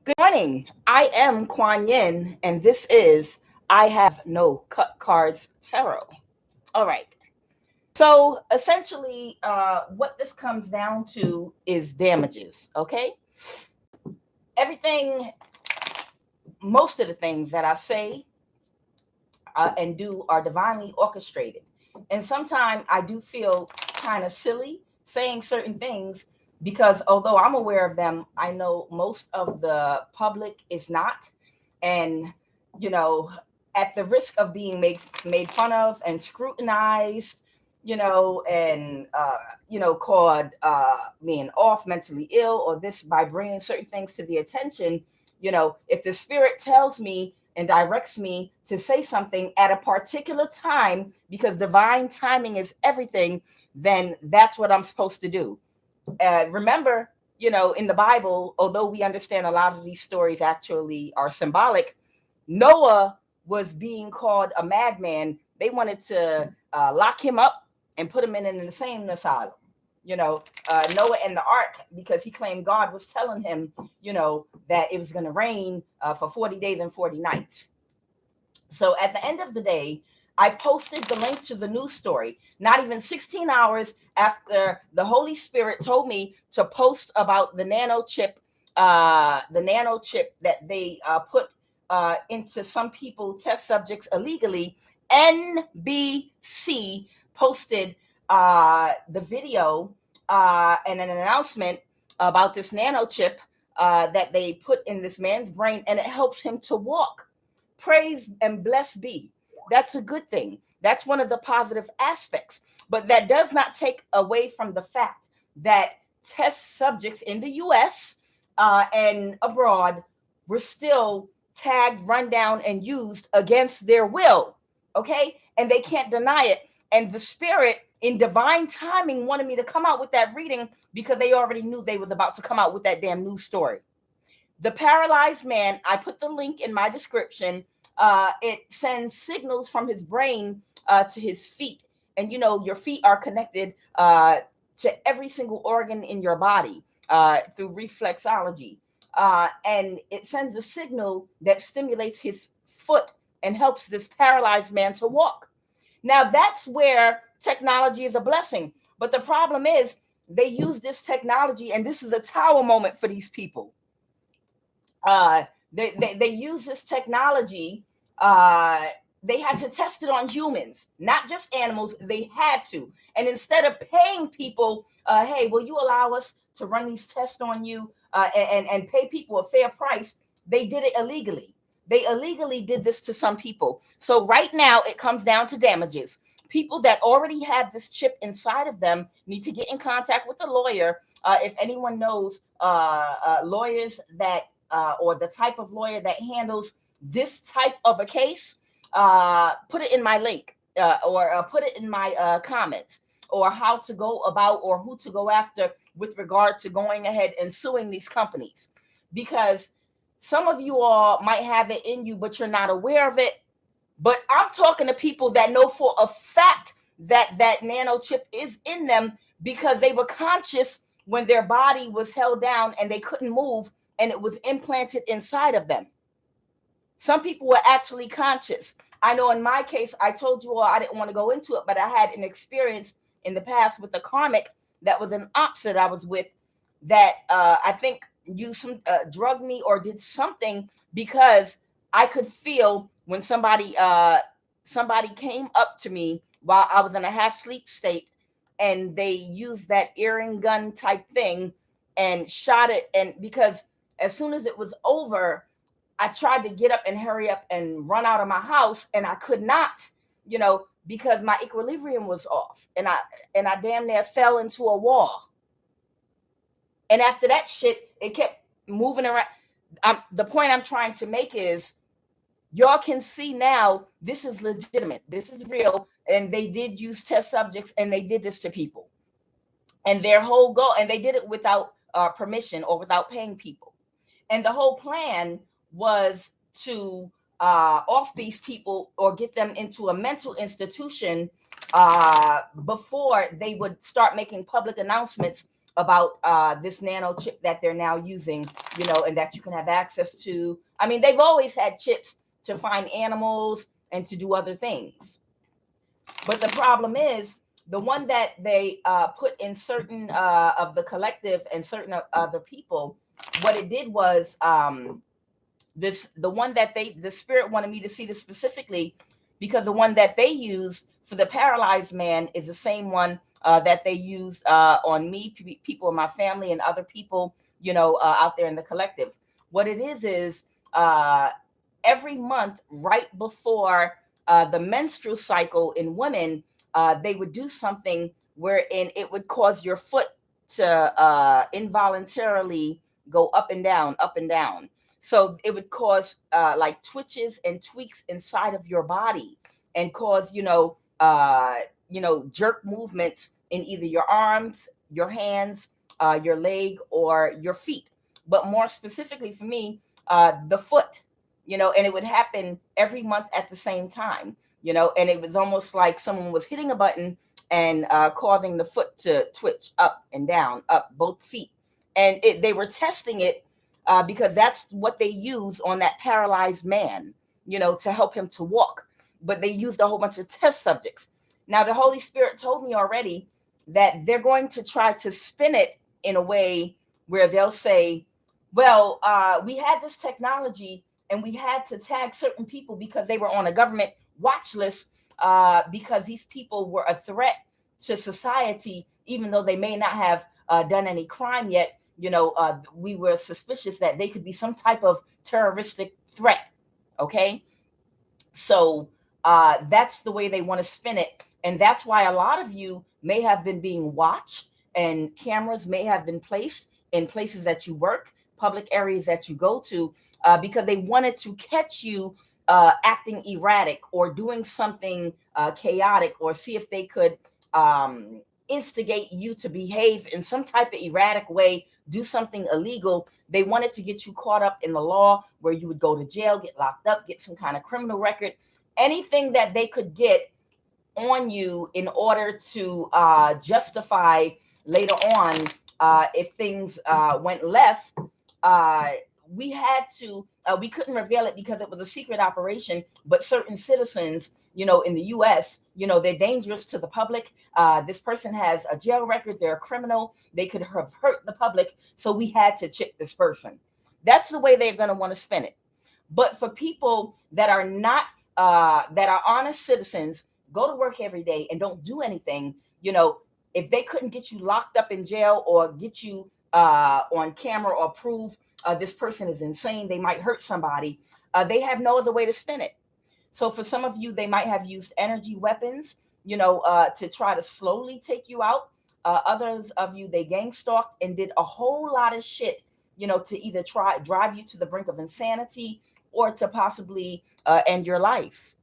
Good morning. I am Kuan Yin, and this is I Have No Cut Cards Tarot. All right. So essentially, what this comes down to is damages. Okay. Everything, most of the things that I say and do are divinely orchestrated. And sometimes I do feel kind of silly saying certain things because although I'm aware of them, I know most of the public is not. And, you know, at the risk of being made fun of and scrutinized, and called being off, mentally ill, or this by bringing certain things to the attention. If the spirit tells me and directs me to say something at a particular time, because divine timing is everything, then that's what I'm supposed to do. Remember, in the Bible, although we understand a lot of these stories actually are symbolic, Noah was being called a madman. They wanted to lock him up and put him in an insane asylum. Noah and the ark, because he claimed God was telling him, that it was going to rain for 40 days and 40 nights. So at the end of the day, I posted the link to the news story, not even 16 hours after the Holy Spirit told me to post about the nano chip that they put into some people, test subjects illegally. NBC posted the video and an announcement about this nano chip that they put in this man's brain, and it helps him to walk. Praise and blessed be. That's a good thing. That's one of the positive aspects. But that does not take away from the fact that test subjects in the US and abroad were still tagged, run down, and used against their will. Okay? And they can't deny it. And the spirit in divine timing wanted me to come out with that reading because they already knew they was about to come out with that damn news story. The paralyzed man, I put the link in my description. It sends signals from his brain to his feet. And your feet are connected to every single organ in your body through reflexology. And it sends a signal that stimulates his foot and helps this paralyzed man to walk. Now, that's where technology is a blessing. But the problem is they use this technology, and this is a tower moment for these people. They use this technology. They had to test it on humans, not just animals. They had to. And instead of paying people, hey, will you allow us to run these tests on you and pay people a fair price? They did it illegally. They illegally did this to some people. So right now it comes down to damages. People that already have this chip inside of them need to get in contact with a lawyer. If anyone knows lawyers that or the type of lawyer that handles this type of a case, put it in my link or put it in my comments, or how to go about or who to go after with regard to going ahead and suing these companies. Because some of you all might have it in you, but you're not aware of it. But I'm talking to people that know for a fact that that nano chip is in them, because they were conscious when their body was held down and they couldn't move, and it was implanted inside of them. Some people were actually conscious. I know in my case, I told you all I didn't want to go into it, but I had an experience in the past with the karmic that was an opposite I was with, that I think drugged me or did something, because I could feel when somebody came up to me while I was in a half sleep state, and they used that earring gun type thing and shot it. And because as soon as it was over, I tried to get up and hurry up and run out of my house, and I could not, because my equilibrium was off, and I damn near fell into a wall. And after that shit, it kept moving around. The point I'm trying to make is, y'all can see now this is legitimate. This is real. And they did use test subjects, and they did this to people. And their whole goal, and they did it without permission or without paying people. And the whole plan was to off these people or get them into a mental institution before they would start making public announcements about this nano chip that they're now using, and that you can have access to. I mean, they've always had chips to find animals and to do other things. But the problem is the one that they put in certain of the collective and certain other people, what it did was the one that the spirit wanted me to see this specifically, because the one that they used for the paralyzed man is the same one that they used on me, people in my family, and other people, out there in the collective. What it is every month right before the menstrual cycle in women, they would do something wherein it would cause your foot to involuntarily go up and down, up and down. So it would cause like twitches and tweaks inside of your body, and cause jerk movements in either your arms, your hands, your leg, or your feet. But more specifically for me, the foot. And it would happen every month at the same time. And it was almost like someone was hitting a button and causing the foot to twitch up and down, up both feet. And they were testing it because that's what they use on that paralyzed man, to help him to walk. But they used a whole bunch of test subjects. Now, the Holy Spirit told me already that they're going to try to spin it in a way where they'll say, well, we had this technology and we had to tag certain people because they were on a government watch list because these people were a threat to society, even though they may not have done any crime yet. We were suspicious that they could be some type of terroristic threat. Okay. So that's the way they want to spin it. And that's why a lot of you may have been being watched, and cameras may have been placed in places that you work, public areas that you go to, because they wanted to catch you acting erratic or doing something chaotic, or see if they could instigate you to behave in some type of erratic way, do something illegal. They wanted to get you caught up in the law where you would go to jail, get locked up, get some kind of criminal record, anything that they could get on you in order to justify later on if things went left. We had to, we couldn't reveal it because it was a secret operation, but certain citizens, in the US, they're dangerous to the public. This person has a jail record. They're a criminal. They could have hurt the public. So we had to chip this person. That's the way they're going to want to spin it. But for people that are not, that are honest citizens, go to work every day and don't do anything, if they couldn't get you locked up in jail or get you on camera or prove this person is insane, they might hurt somebody, they have no other way to spin it. So for some of you, they might have used energy weapons, to try to slowly take you out. Others of you, they gang stalked and did a whole lot of shit, to either try drive you to the brink of insanity or to possibly end your life,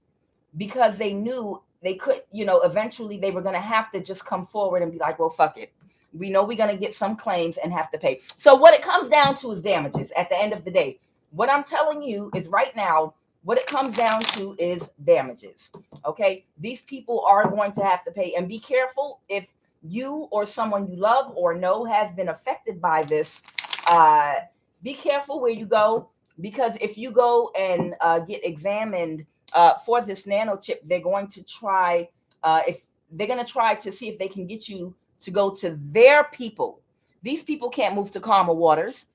because they knew they could, eventually they were going to have to just come forward and be like, well, fuck it. We know we're going to get some claims and have to pay. So what it comes down to is damages at the end of the day. What I'm telling you is right now, what it comes down to is damages. Okay. These people are going to have to pay, and be careful if you or someone you love or know has been affected by this. Be careful where you go, because if you go and get examined for this nano chip, they're going to try, to see if they can get you to go to their people. These people can't move to calmer waters.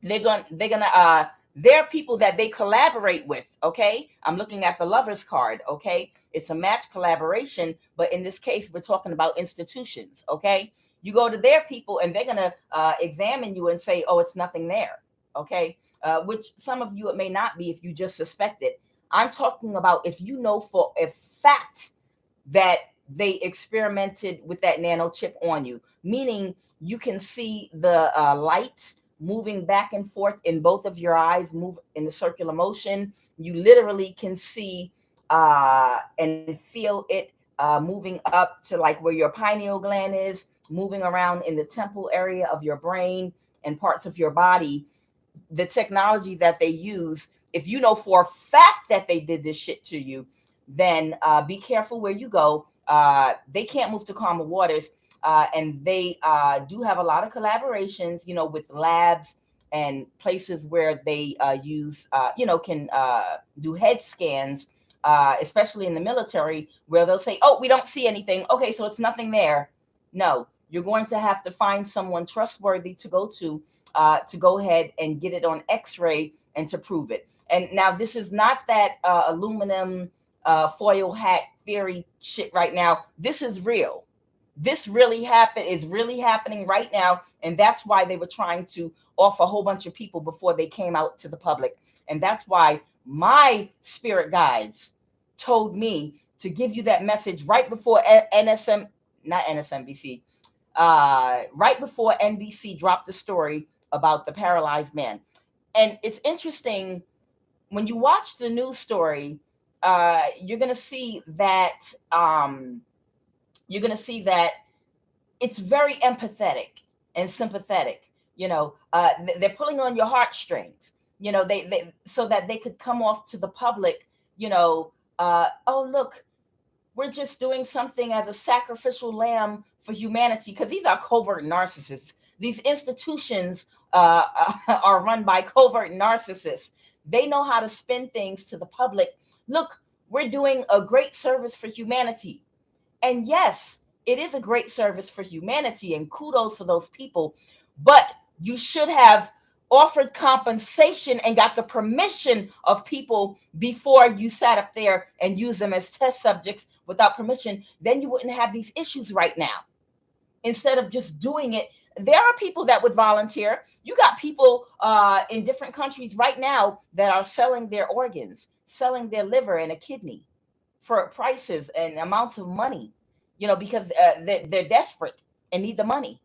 They're people that they collaborate with. Okay. I'm looking at the lover's card. Okay. It's a match collaboration, but in this case, we're talking about institutions. Okay. You go to their people and they're going to examine you and say, oh, it's nothing there. Okay. Which some of you, it may not be if you just suspect it. I'm talking about if you know for a fact that they experimented with that nano chip on you, meaning you can see the light moving back and forth in both of your eyes, move in the circular motion. You literally can see and feel it moving up to like where your pineal gland is, moving around in the temple area of your brain and parts of your body. The technology that they use, if you know for a fact that they did this shit to you, then be careful where you go. They can't move to calmer waters. and they do have a lot of collaborations, with labs and places where they use, can do head scans, especially in the military, where they'll say, oh, we don't see anything. Okay, so it's nothing there. No, you're going to have to find someone trustworthy to go ahead and get it on X-ray and to prove it. And now this is not that aluminum foil hat theory shit right now. This is real. This is really happening right now. And that's why they were trying to off a whole bunch of people before they came out to the public. And that's why my spirit guides told me to give you that message right before NBC, right before NBC dropped the story about the paralyzed man. And it's interesting, when you watch the news story, you're going to see that it's very empathetic and sympathetic. They're pulling on your heartstrings, they so that they could come off to the public, oh, look, we're just doing something as a sacrificial lamb for humanity, because these are covert narcissists. These institutions are run by covert narcissists. They know how to spin things to the public. Look, we're doing a great service for humanity. And yes, it is a great service for humanity, and kudos for those people. But you should have offered compensation and got the permission of people before you sat up there and used them as test subjects without permission. Then you wouldn't have these issues right now. Instead of just doing it, there are people that would volunteer. You got people in different countries right now that are selling their organs, selling their liver and a kidney for prices and amounts of money, because they're desperate and need the money.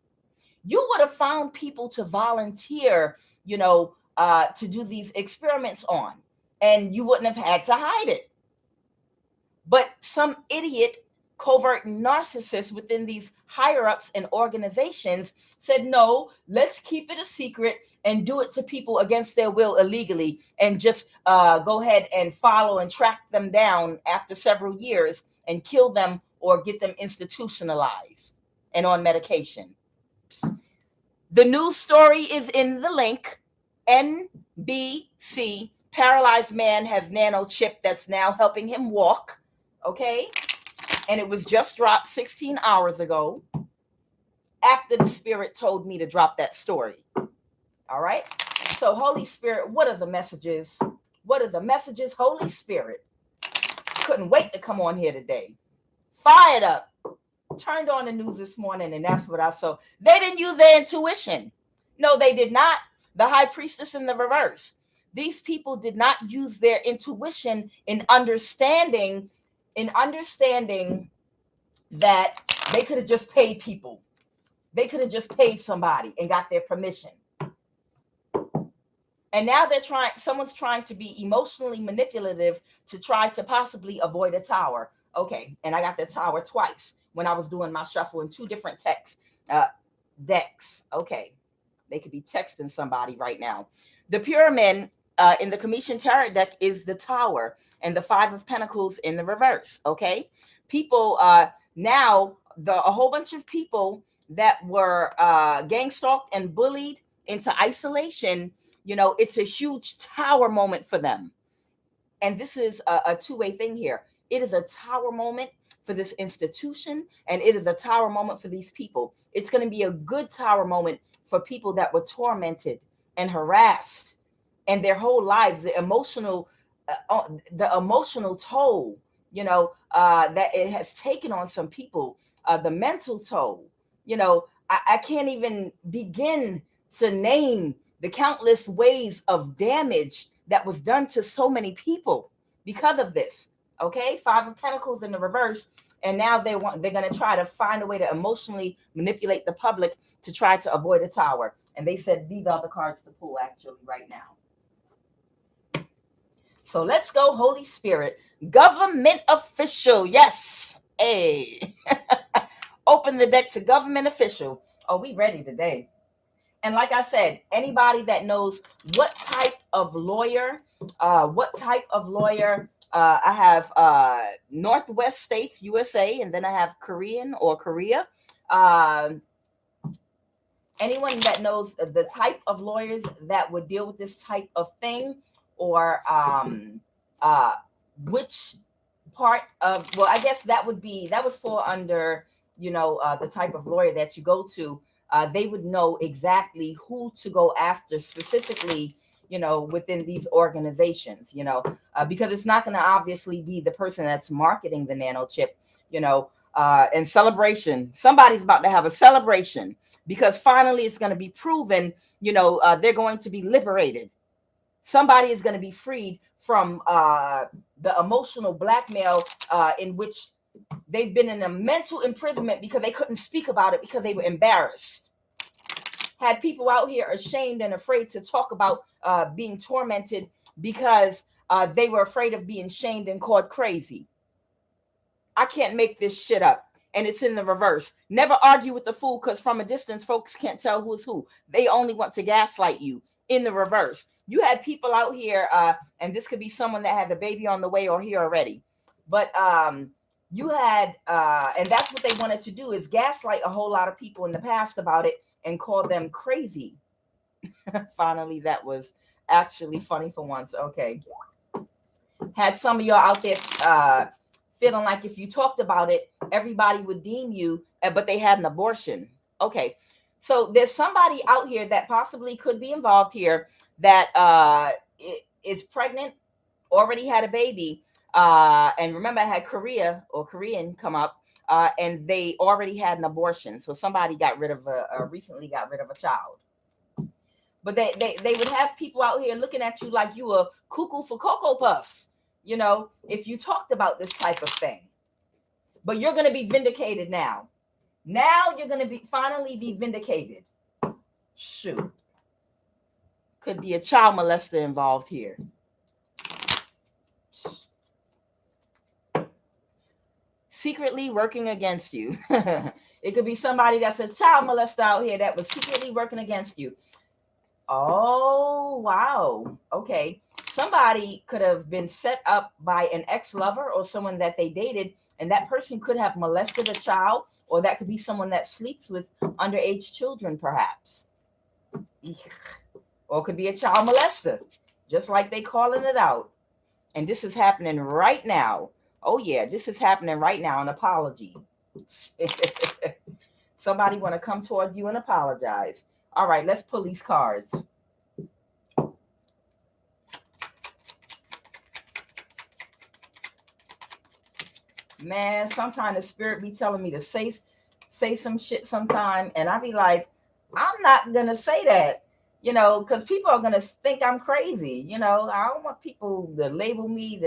You would have found people to volunteer, to do these experiments on, and you wouldn't have had to hide it. But some idiot covert narcissists within these higher ups and organizations said, no, let's keep it a secret and do it to people against their will illegally, and just go ahead and follow and track them down after several years and kill them or get them institutionalized and on medication. The news story is in the link. NBC, paralyzed man has nano chip that's now helping him walk. Okay. And it was just dropped 16 hours ago after the Spirit told me to drop that story. All right. So, Holy Spirit, what are the messages? What are the messages, Holy Spirit? Couldn't wait to come on here today. Fired up. Turned on the news this morning, and that's what I saw. They didn't use their intuition. No, they did not. The high priestess in the reverse. These people did not use their intuition in understanding that they could have just paid people. They could have just paid somebody and got their permission. And now someone's trying to be emotionally manipulative to try to possibly avoid a tower. Okay, and I got the tower twice when I was doing my shuffle in two different decks. Okay, they could be texting somebody right now. The pyramid in the Commission Tarot deck is the tower, and the Five of Pentacles in the reverse. Okay, people now a whole bunch of people that were gang stalked and bullied into isolation. It's a huge tower moment for them, and this is a two-way thing here. It is a tower moment for this institution, and it is a tower moment for these people. It's going to be a good tower moment for people that were tormented and harassed, and their whole lives, the emotional toll, that it has taken on some people, the mental toll. I can't even begin to name the countless ways of damage that was done to so many people because of this. Okay, Five of Pentacles in the reverse, and now they're going to try to find a way to emotionally manipulate the public to try to avoid a tower. And they said these are the cards to pull actually right now. So let's go, Holy Spirit. Government official. Yes. Hey. Open the deck to government official. Oh, we ready today. And like I said, anybody that knows what type of lawyer, I have Northwest states, USA, and then I have Korean or Korea. Anyone that knows the type of lawyers that would deal with this type of thing, or which part of, well, I guess that would fall under, the type of lawyer that you go to. They would know exactly who to go after specifically, within these organizations, because it's not going to obviously be the person that's marketing the nano chip, and celebration. Somebody's about to have a celebration because finally it's going to be proven, they're going to be liberated. Somebody is going to be freed from the emotional blackmail in which they've been in a mental imprisonment because they couldn't speak about it because they were embarrassed. Had people out here ashamed and afraid to talk about being tormented because they were afraid of being shamed and called crazy. I can't make this shit up. And it's in the reverse. Never argue with the fool, because from a distance, folks can't tell who's who. They only want to gaslight you. In the reverse, you had people out here, and this could be someone that had the baby on the way or here already. But you had, and that's what they wanted to do, is gaslight a whole lot of people in the past about it and call them crazy. Finally, that was actually funny for once. Okay. Had some of y'all out there feeling like if you talked about it, everybody would deem you, but they had an abortion. Okay. So there's somebody out here that possibly could be involved here that is pregnant, already had a baby. And remember, I had Korean come up, and they already had an abortion. So somebody recently got rid of a child. But they would have people out here looking at you like you a cuckoo for Cocoa Puffs, if you talked about this type of thing. But you're going to be vindicated now. Now you're going to finally be vindicated. Shoot. Could be a child molester involved here. Secretly working against you. It could be somebody that's a child molester out here that was secretly working against you. Oh, wow. Okay. Somebody could have been set up by an ex-lover or someone that they dated, and that person could have molested a child, or that could be someone that sleeps with underage children, perhaps. Or it could be a child molester, just like they calling it out. And this is happening right now. Oh, yeah, this is happening right now. An apology. Somebody want to come towards you and apologize. All right, let's pull these cards. Man, sometimes the spirit be telling me to say some shit sometime, and I be like, I'm not gonna say that, because people are gonna think I'm crazy. I don't want people to label me.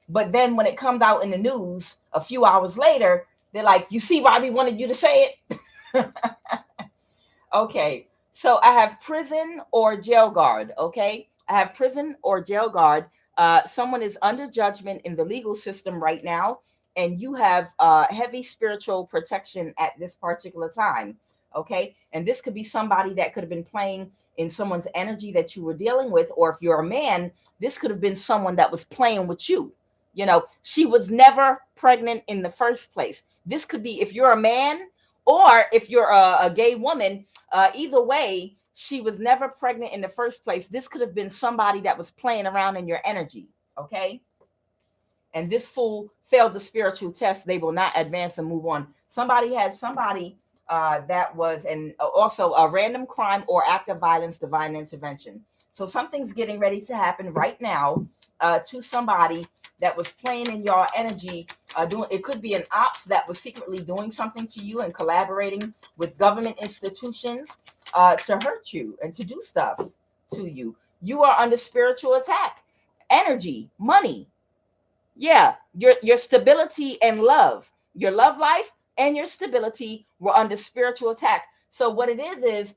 But then when it comes out in the news a few hours later, they're like, you see why we wanted you to say it? Okay, so I have prison or jail guard. Okay, I have prison or jail guard. Someone is under judgment in the legal system right now, and you have heavy spiritual protection at this particular time. Okay, and this could be somebody that could have been playing in someone's energy that you were dealing with, or if you're a man, this could have been someone that was playing with you. She was never pregnant in the first place. This could be if you're a man or if you're a gay woman. Either way, she was never pregnant in the first place. This could have been somebody that was playing around in your energy. Okay. And this fool failed the spiritual test. They will not advance and move on. Somebody had somebody that was, and also a random crime or act of violence, divine intervention. So something's getting ready to happen right now to somebody that was playing in your energy. It could be an ops that was secretly doing something to you and collaborating with government institutions to hurt you and to do stuff to you. You are under spiritual attack. Energy, money. Yeah, your stability and love, your love life and your stability were under spiritual attack. So what it is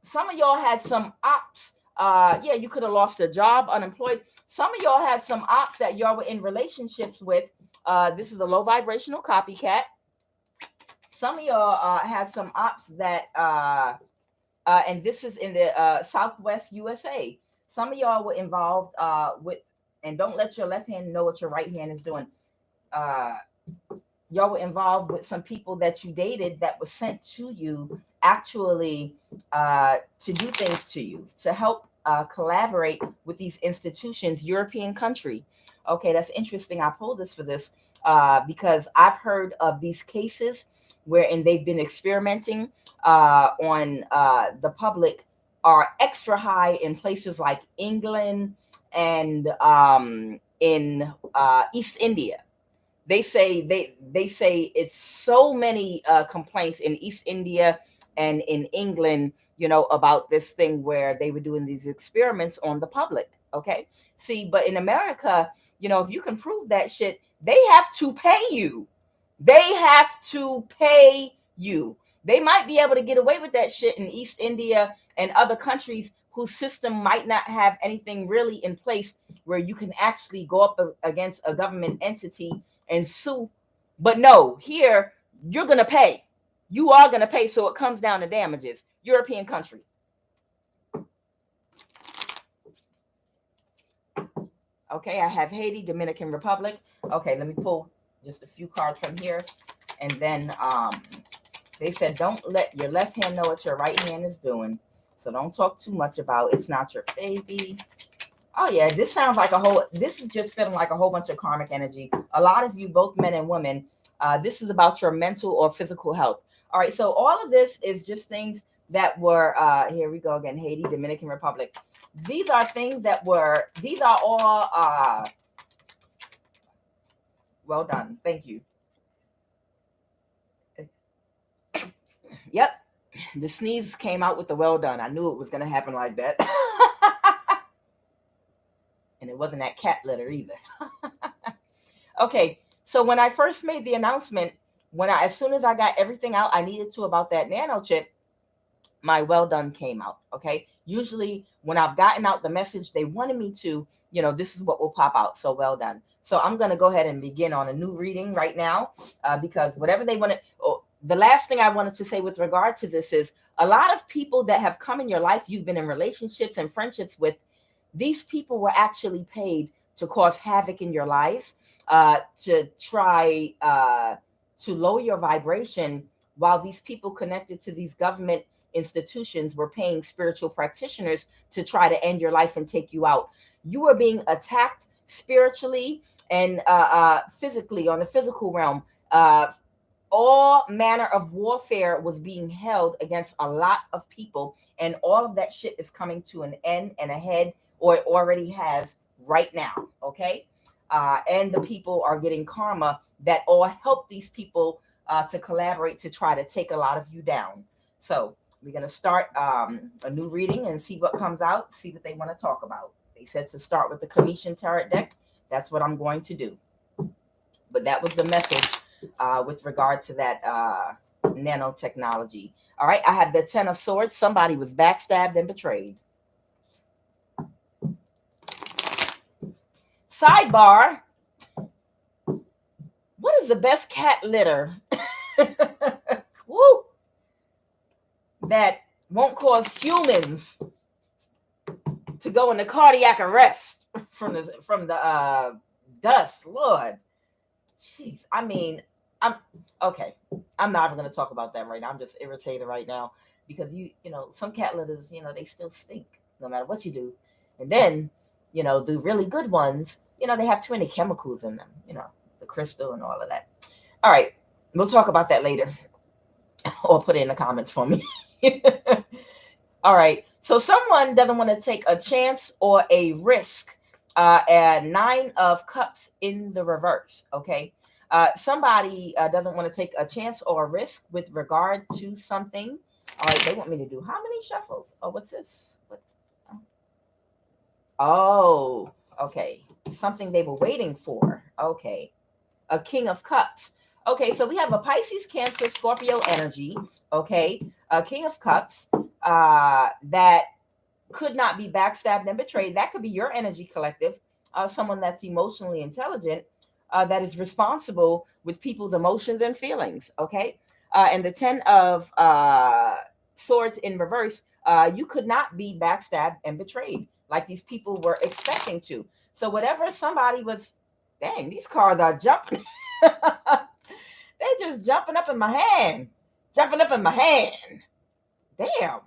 some of y'all had some ops. You could have lost a job, unemployed. Some of y'all had some ops that y'all were in relationships with. This is a low vibrational copycat. Some of y'all had some ops that, and this is in the Southwest USA. Some of y'all were involved with, and don't let your left hand know what your right hand is doing. y'all were involved with some people that you dated that was sent to you actually to do things to you, to help collaborate with these institutions, European country. Okay, that's interesting. I pulled this for this because I've heard of these cases wherein they've been experimenting on the public are extra high in places like England and in East India. They say it's so many complaints in East India and in England, about this thing where they were doing these experiments on the public. Okay, see, but in America, if you can prove that shit, they have to pay you. They have to pay you. They might be able to get away with that shit in East India and other countries whose system might not have anything really in place where you can actually go up against a government entity and sue. But no, here you're going to pay. You are going to pay. So it comes down to damages. European country. Okay, I have Haiti, Dominican Republic. Okay, let me pull just a few cards from here. And then they said, don't let your left hand know what your right hand is doing. So don't talk too much about it's not your baby. Oh yeah, this sounds like this is just feeling like a whole bunch of karmic energy. A lot of you, both men and women, this is about your mental or physical health. All right, so all of this is just things that were, here we go again, Haiti, Dominican Republic. These are things that these are all, well done. Thank you. Yep. The sneeze came out with the well done. I knew it was going to happen like that. And it wasn't that cat litter either. Okay. So when I first made the announcement, as soon as I got everything out I needed to about that nano chip, my well done came out. Okay. Usually when I've gotten out the message they wanted me to, this is what will pop out. So well done. So I'm going to go ahead and begin on a new reading right now because whatever they wanted. The last thing I wanted to say with regard to this is a lot of people that have come in your life, you've been in relationships and friendships with, these people were actually paid to cause havoc in your lives, to try to lower your vibration, while these people connected to these government institutions were paying spiritual practitioners to try to end your life and take you out. You are being attacked spiritually and physically on the physical realm. All manner of warfare was being held against a lot of people, and all of that shit is coming to an end and ahead, or it already has right now. Okay. And the people are getting karma that all help these people to collaborate to try to take a lot of you down. So we're going to start a new reading and see what comes out, see what they want to talk about. They said to start with the Commission Tarot deck. That's what I'm going to do. But that was the message with regard to that nanotechnology. All right, I have the Ten of Swords. Somebody was backstabbed and betrayed. Sidebar. What is the best cat litter woo, that won't cause humans to go into cardiac arrest from the dust? Lord. Jeez, I mean, I'm okay. I'm not even going to talk about that right now. I'm just irritated right now because some cat litters, they still stink no matter what you do. And then, the really good ones, they have too many chemicals in them, the crystal and all of that. All right, we'll talk about that later, or put it in the comments for me. All right, so someone doesn't want to take a chance or a risk. And 9 of Cups in the reverse. Okay. Somebody doesn't want to take a chance or a risk with regard to something. All right. They want me to do how many shuffles? Oh, what's this? What? Oh, okay. Something they were waiting for. Okay. A King of Cups. Okay. So we have a Pisces, Cancer, Scorpio energy. Okay. A King of Cups that could not be backstabbed and betrayed. That could be your energy collective, someone that's emotionally intelligent, that is responsible with people's emotions and feelings. Okay. And the 10 of Swords in reverse, you could not be backstabbed and betrayed like these people were expecting to. So whatever somebody was, dang, these cards are jumping. They just jumping up in my hand. Jumping up in my hand. Damn.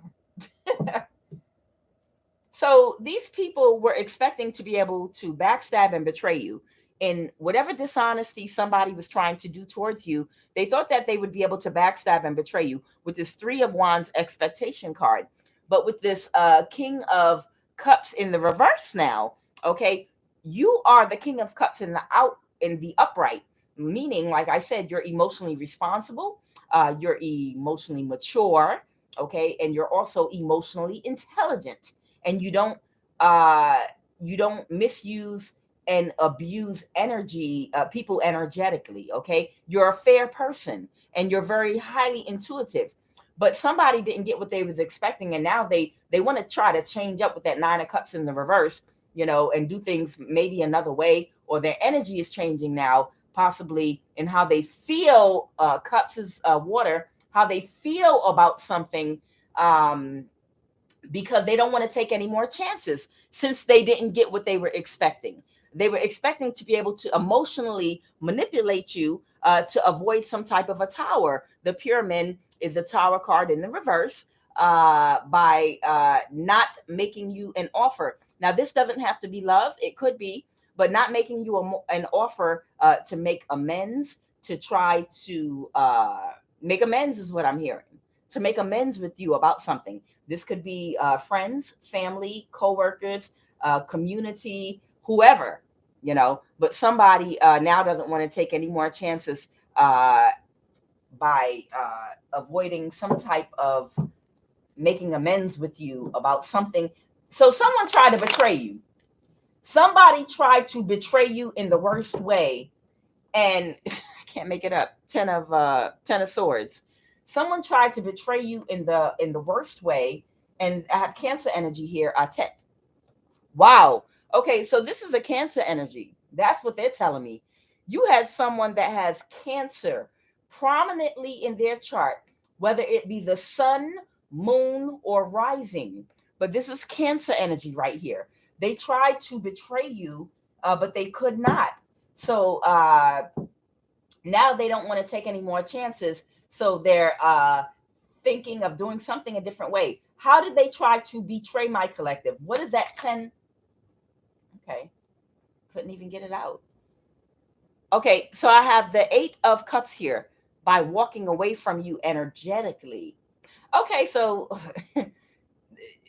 So these people were expecting to be able to backstab and betray you in whatever dishonesty somebody was trying to do towards you. They thought that they would be able to backstab and betray you with this Three of Wands expectation card. But with this King of Cups in the reverse now, okay, you are the King of Cups in the upright, meaning, like I said, you're emotionally responsible, you're emotionally mature, okay, and you're also emotionally intelligent, and uh you don't misuse and abuse energy, people energetically, okay. You're a fair person and you're very highly intuitive, but somebody didn't get what they was expecting, and now they want to try to change up with that Nine of Cups in the reverse, and do things maybe another way, or their energy is changing now, possibly in how they feel. Cups is water, how they feel about something, because they don't want to take any more chances since they didn't get what they were expecting. They were expecting to be able to emotionally manipulate you, to avoid some type of a tower. The Pyramid is a tower card in the reverse, by not making you an offer. Now, this doesn't have to be love, it could be, but not making you an offer, to make amends, to try to make amends is what I'm hearing. To make amends with you about something. This could be friends, family, coworkers, community, whoever, But somebody now doesn't want to take any more chances, by avoiding some type of making amends with you about something. So someone tried to betray you. Somebody tried to betray you in the worst way, and I can't make it up. Ten of Swords. Someone tried to betray you in the worst way, and I have Cancer energy here. Atet. Wow. Okay, so this is a Cancer energy. That's what they're telling me. You had someone that has Cancer prominently in their chart, whether it be the sun, moon, or rising. But this is Cancer energy right here. They tried to betray you, but they could not. So now they don't want to take any more chances. So they're thinking of doing something a different way. How did they try to betray my collective? What is that 10? Okay. Couldn't even get it out. Okay. So I have the 8 of Cups here, by walking away from you energetically. Okay. So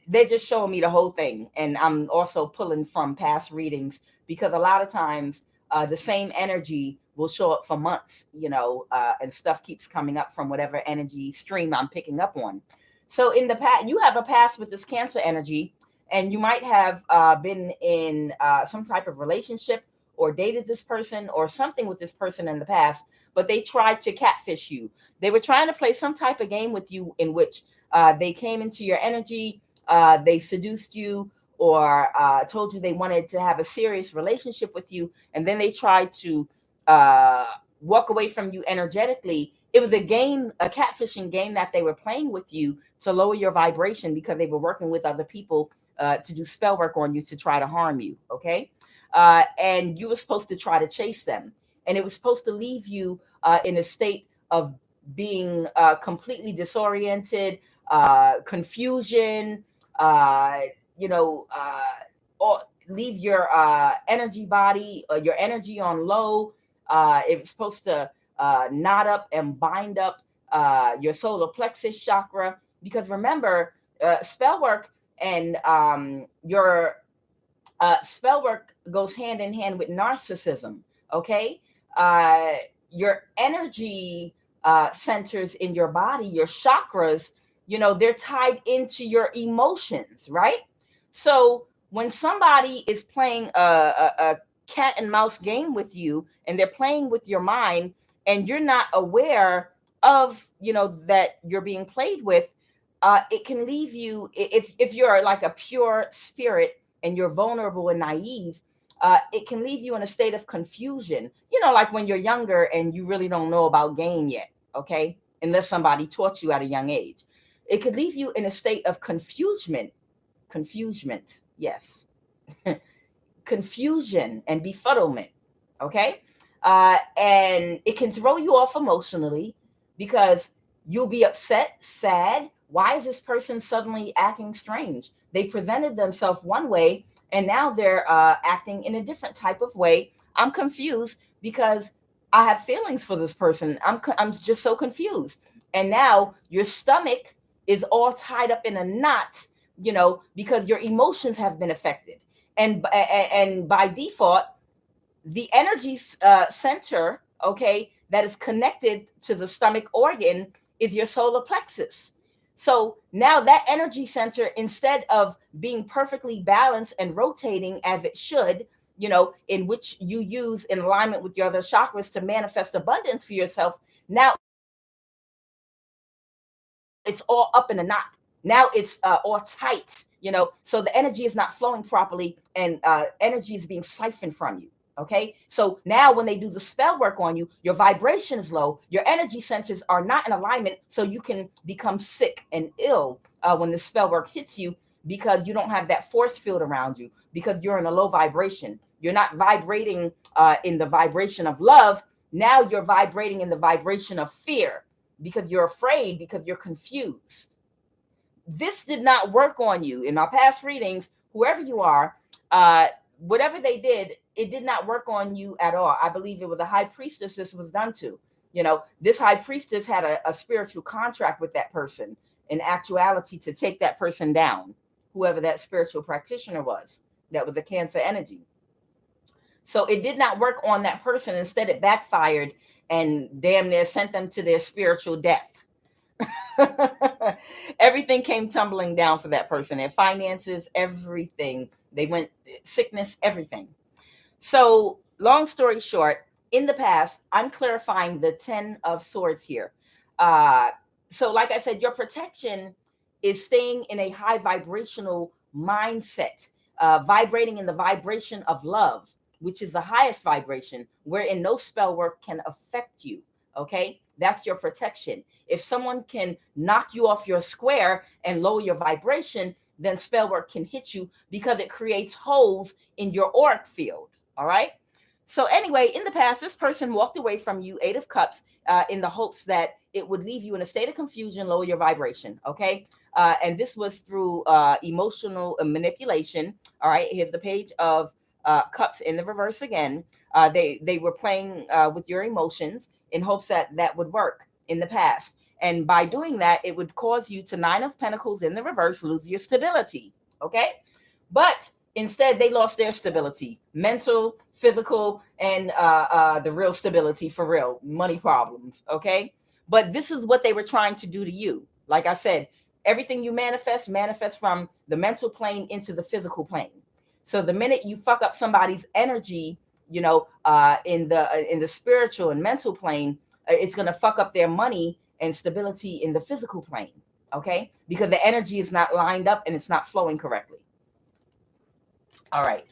they're just showing me the whole thing. And I'm also pulling from past readings, because a lot of times the same energy will show up for months, and stuff keeps coming up from whatever energy stream I'm picking up on. So in the past, you have a past with this Cancer energy, and you might have been in some type of relationship, or dated this person, or something with this person in the past, but they tried to catfish you. They were trying to play some type of game with you, in which they came into your energy, they seduced you, or told you they wanted to have a serious relationship with you, and then they tried to walk away from you energetically. It was a game, a catfishing game that they were playing with you to lower your vibration, because they were working with other people to do spell work on you to try to harm you. Okay. And you were supposed to try to chase them, and it was supposed to leave you in a state of being completely disoriented, confusion, or leave your energy body, your energy on low. It was supposed to knot up and bind up your solar plexus chakra, because remember, spell work and your spell work goes hand in hand with narcissism. Okay. Your energy centers in your body, your chakras, they're tied into your emotions, right? So when somebody is playing a cat and mouse game with you, and they're playing with your mind, and you're not aware of, that you're being played with, it can leave you, if you're like a pure spirit and you're vulnerable and naive, it can leave you in a state of confusion. Like when you're younger and you really don't know about game yet, okay? Unless somebody taught you at a young age. It could leave you in a state of confusion, yes. Confusion and befuddlement, okay? And it can throw you off emotionally because you'll be upset, sad. Why is this person suddenly acting strange? They presented themselves one way and now they're acting in a different type of way. I'm confused because I have feelings for this person. I'm just so confused. And now your stomach is all tied up in a knot, because your emotions have been affected. And by default, the energy center, okay, that is connected to the stomach organ is your solar plexus. So now that energy center, instead of being perfectly balanced and rotating as it should, in which you use in alignment with your other chakras to manifest abundance for yourself, now it's all up in a knot. Now it's all tight, so the energy is not flowing properly, and energy is being siphoned from you. Okay, so now when they do the spell work on you, your vibration is low, your energy centers are not in alignment, so you can become sick and ill when the spell work hits you, because you don't have that force field around you, because you're in a low vibration. You're not vibrating in the vibration of love. Now you're vibrating in the vibration of fear, because you're afraid, because you're confused. This did not work on you. In our past readings, whoever you are, whatever they did, it did not work on you at all. I believe it was a high priestess this was done to. This high priestess had a spiritual contract with that person, in actuality, to take that person down, whoever that spiritual practitioner was. That was a Cancer energy. So it did not work on that person. Instead, it backfired and damn near sent them to their spiritual death. Everything came tumbling down for that person. Their finances, everything. They went, sickness, everything. So long story short, in the past, I'm clarifying the 10 of swords here. So like I said, your protection is staying in a high vibrational mindset, vibrating in the vibration of love, which is the highest vibration, wherein no spell work can affect you. Okay, that's your protection. If someone can knock you off your square and lower your vibration, then spell work can hit you, because it creates holes in your auric field. All right. So anyway, in the past, this person walked away from you, 8 of Cups, in the hopes that it would leave you in a state of confusion, lower your vibration. Okay. And this was through emotional manipulation. All right. Here's the Page of Cups in the reverse again. They were playing with your emotions in hopes that that would work in the past. And by doing that, it would cause you to 9 of Pentacles in the reverse, lose your stability. Okay. But instead, they lost their stability, mental, physical, and the real stability for real, money problems. Okay. But this is what they were trying to do to you. Like I said, everything you manifest from the mental plane into the physical plane. So the minute you fuck up somebody's energy, in the spiritual and mental plane, it's going to fuck up their money and stability in the physical plane. Okay. Because the energy is not lined up and it's not flowing correctly. All right.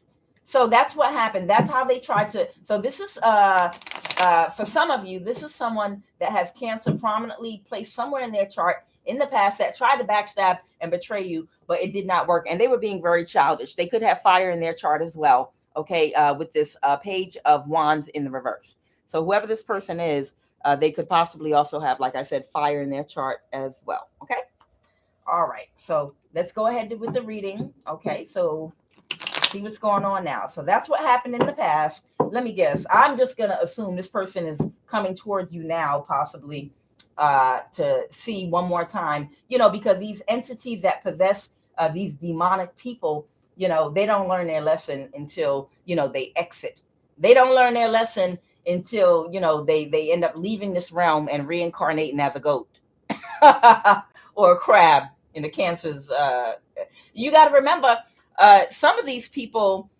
So that's what happened. That's how they tried to. So this is, for some of you, this is someone that has Cancer prominently placed somewhere in their chart in the past that tried to backstab and betray you, but it did not work. And they were being very childish. They could have fire in their chart as well. Okay. With this Page of Wands in the reverse. So whoever this person is, they could possibly also have, like I said, fire in their chart as well. Okay. All right. So let's go ahead with the reading. Okay. So see what's going on now. So that's what happened in the past. Let me guess. I'm just going to assume this person is coming towards you now, possibly to see one more time, because these entities that possess these demonic people, they don't learn their lesson until, they exit. They don't learn their lesson until, they end up leaving this realm and reincarnating as a goat or a crab in the Cancer's. You got to remember, some of these people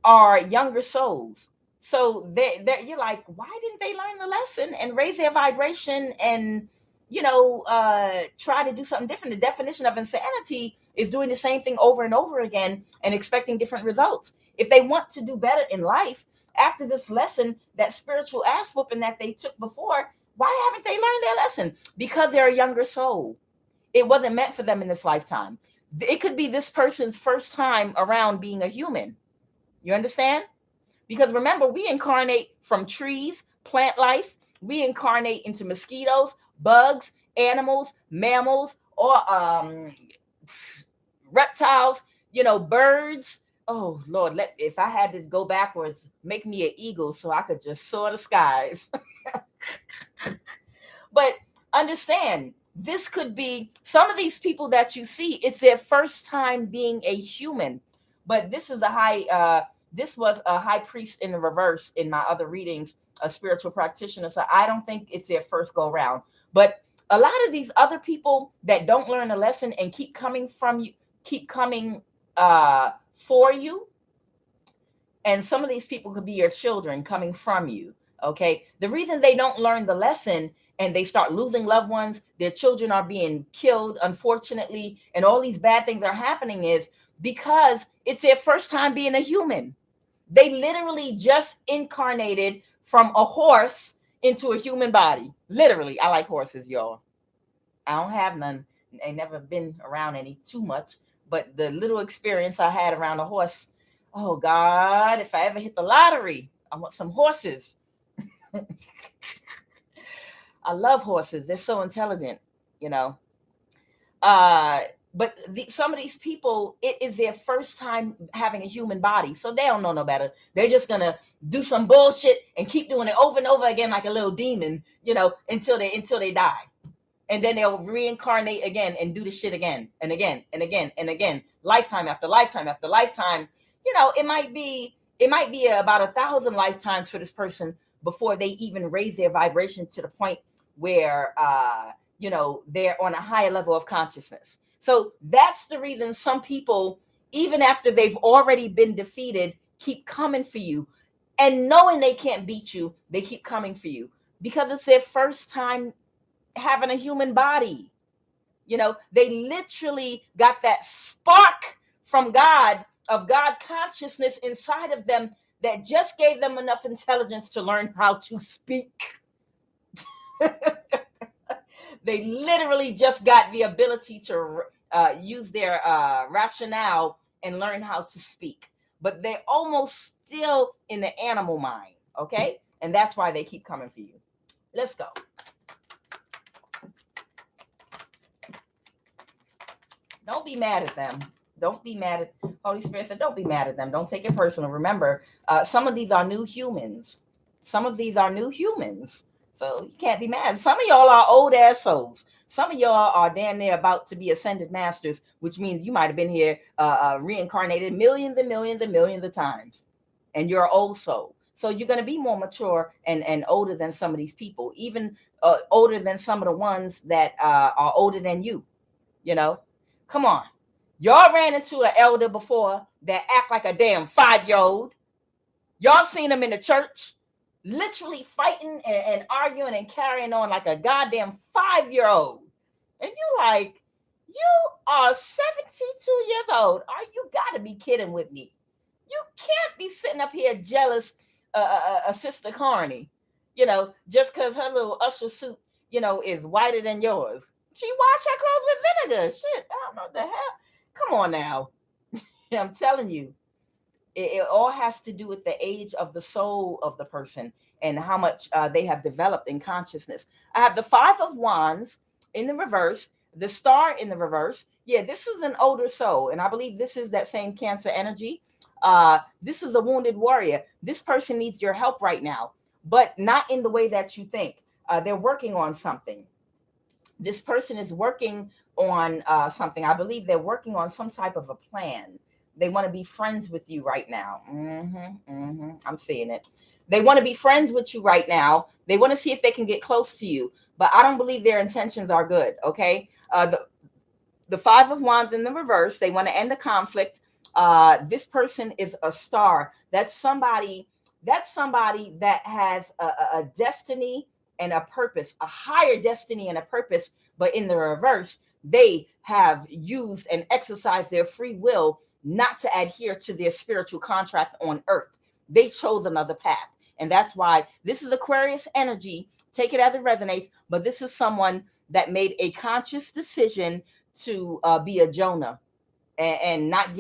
are younger souls. So you're like, why didn't they learn the lesson and raise their vibration and, try to do something different? The definition of insanity is doing the same thing over and over again and expecting different results. If they want to do better in life, after this lesson, that spiritual ass whooping that they took before, why haven't they learned their lesson? Because they're a younger soul. It wasn't meant for them in this lifetime. It could be this person's first time around being a human. You understand? Because remember, we incarnate from trees, plant life. We incarnate into mosquitoes, bugs, animals, mammals, or reptiles, birds. Oh Lord, if I had to go backwards, make me an eagle so I could just soar the skies. But understand, this could be some of these people that you see, it's their first time being a human. But this is this was a high priest in the reverse in my other readings, a spiritual practitioner. So I don't think it's their first go round. But a lot of these other people that don't learn a lesson and keep coming from you, keep coming for you. And some of these people could be your children coming from you. Okay. The reason they don't learn the lesson and they start losing loved ones, their children are being killed, unfortunately, and all these bad things are happening is because it's their first time being a human. They literally just incarnated from a horse into a human body. Literally. I like horses, y'all. I don't have none. I never been around any too much, but the little experience I had around a horse, oh God, if I ever hit the lottery, I want some horses. I love horses. They're so intelligent, But some of these people, it is their first time having a human body. So they don't know no better. They're just going to do some bullshit and keep doing it over and over again like a little demon, until they die. And then they'll reincarnate again and do the shit again and again and again and again, lifetime after lifetime after lifetime. It might be about 1,000 lifetimes for this person before they even raise their vibration to the point where, they're on a higher level of consciousness. So that's the reason some people, even after they've already been defeated, keep coming for you. And knowing they can't beat you, they keep coming for you because it's their first time having a human body. They literally got that spark from God, of God consciousness inside of them that just gave them enough intelligence to learn how to speak. They literally just got the ability to use their rationale and learn how to speak. But they're almost still in the animal mind, okay? And that's why they keep coming for you. Let's go. Don't be mad at them. Don't be mad at Holy Spirit said, don't be mad at them. Don't take it personal. Remember, some of these are new humans. So you can't be mad. Some of y'all are old ass souls. Some of y'all are damn near about to be ascended masters, which means you might have been here reincarnated millions and millions and millions of times. And you're an old soul. So you're going to be more mature and older than some of these people, even older than some of the ones that are older than you. Come on. Y'all ran into an elder before that act like a damn 5-year-old. Y'all seen them in the church, literally fighting and arguing and carrying on like a goddamn 5-year-old. And you like, you are 72 years old. You got to be kidding with me. You can't be sitting up here jealous Sister Carney, just because her little usher suit, is whiter than yours. She washed her clothes with vinegar. Shit, I don't know what the hell. Come on now. I'm telling you, it all has to do with the age of the soul of the person and how much they have developed in consciousness. I have the 5 of Wands in the reverse, the star in the reverse. Yeah, this is an older soul. And I believe this is that same Cancer energy. This is a wounded warrior. This person needs your help right now, but not in the way that you think. They're working on something. This person is working on something. I believe they're working on some type of a plan. They want to be friends with you right now. I'm seeing it. They want to be friends with you right now. They want to see if they can get close to you, but I don't believe their intentions are good. Okay. The 5 of Wands in the reverse. They want to end the conflict. This person is a star. That's somebody that has a destiny and a purpose, a higher destiny and a purpose. But in the reverse, they have used and exercised their free will not to adhere to their spiritual contract on earth. They chose another path. And that's why this is Aquarius energy. Take it as it resonates. But this is someone that made a conscious decision to be a Jonah and not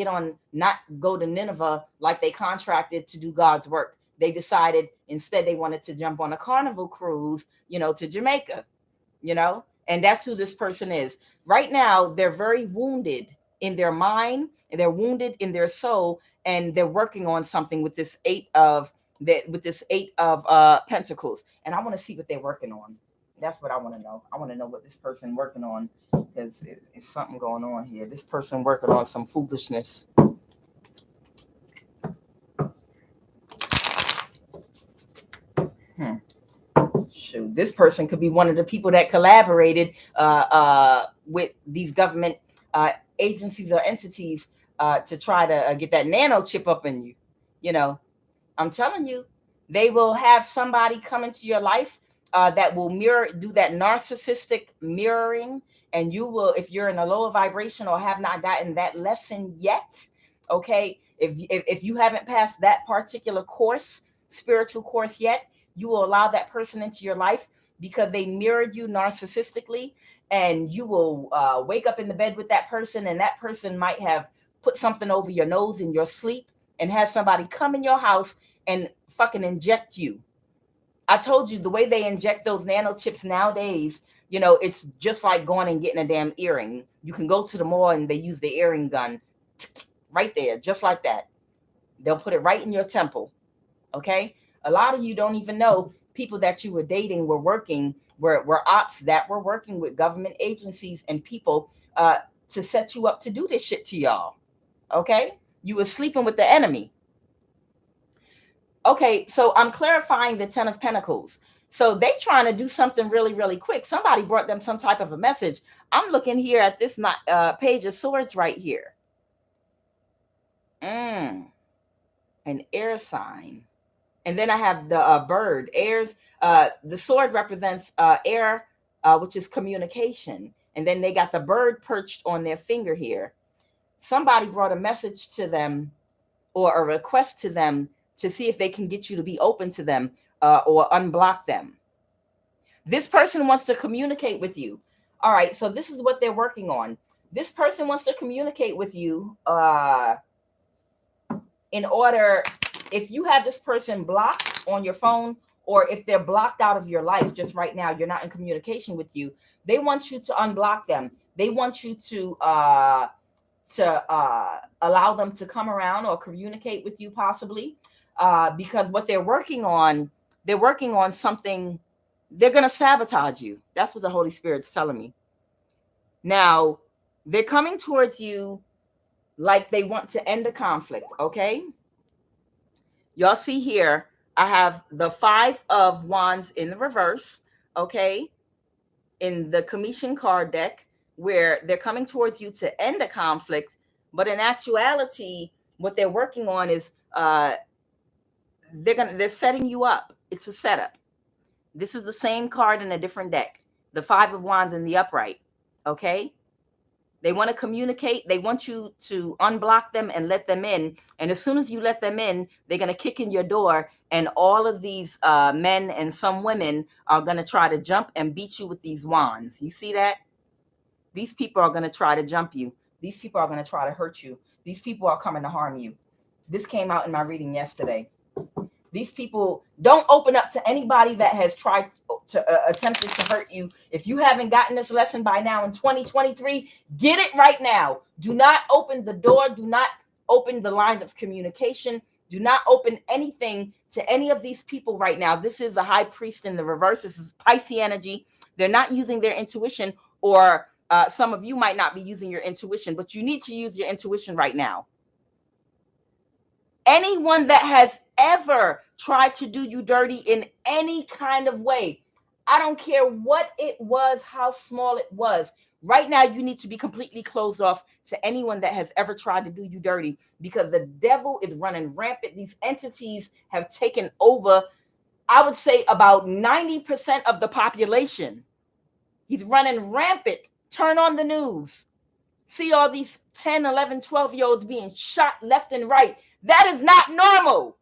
go to Nineveh like they contracted to do God's work. they decided instead they wanted to jump on a carnival cruise, to Jamaica, and that's who this person is. Right now, they're very wounded in their mind, and they're wounded in their soul, and they're working on something with this eight of pentacles. And I want to see what they're working on. That's what I want to know. I want to know what this person working on, because it's something going on here. This person working on some foolishness. Shoot, this person could be one of the people that collaborated with these government agencies or entities to try to get that nano chip up in you. I'm telling you, they will have somebody come into your life that will do that narcissistic mirroring. And you will, if you're in a lower vibration or have not gotten that lesson yet, okay, if you haven't passed that particular course, spiritual course yet, you will allow that person into your life because they mirrored you narcissistically, and you will wake up in the bed with that person, and that person might have put something over your nose in your sleep and has somebody come in your house and fucking inject you. I told you, the way they inject those nano chips nowadays, it's just like going and getting a damn earring. You can go to the mall and they use the earring gun right there, just like that. They'll put it right in your temple. Okay? A lot of you don't even know people that you were dating were ops that were working with government agencies and people to set you up to do this shit to y'all. Okay? You were sleeping with the enemy. Okay, so I'm clarifying the 10 of Pentacles. So they trying to do something really, really quick. Somebody brought them some type of a message. I'm looking here at this Page of Swords right here. An air sign. And then I have the bird. The sword represents air, which is communication. And then they got the bird perched on their finger here. Somebody brought a message to them or a request to them to see if they can get you to be open to them or unblock them. This person wants to communicate with you. All right, so this is what they're working on. This person wants to communicate with you in order, if you have this person blocked on your phone, or if they're blocked out of your life just right now, you're not in communication with you, they want you to unblock them. They want you to allow them to come around or communicate with you possibly, because what they're working on something. They're going to sabotage you. That's what the Holy Spirit's telling me. Now, they're coming towards you like they want to end the conflict, okay? Y'all see here, I have the 5 of Wands in the reverse, okay? In the Commission card deck, where they're coming towards you to end the conflict, but in actuality, what they're working on is they're setting you up. It's a setup. This is the same card in a different deck. The 5 of Wands in the upright. Okay? They want to communicate. They want you to unblock them and let them in. And as soon as you let them in, they're going to kick in your door. And all of these men and some women are going to try to jump and beat you with these wands. You see that? These people are going to try to jump you. These people are going to try to hurt you. These people are coming to harm you. This came out in my reading yesterday. These people don't open up to anybody that has tried to attempted to hurt you. If you haven't gotten this lesson by now in 2023, get it right now. Do not open the door. Do not open the line of communication. Do not open anything to any of these people right now. This is the High Priest in the reverse. This is Pisces energy. They're not using their intuition, or some of you might not be using your intuition, but you need to use your intuition right now. Anyone that has ever tried to do you dirty in any kind of way, I don't care what it was, how small it was. Right now, you need to be completely closed off to anyone that has ever tried to do you dirty, because the devil is running rampant. These entities have taken over, I would say, about 90% of the population. He's running rampant. Turn on the news. See all these 10, 11, 12-year-olds being shot left and right. That is not normal.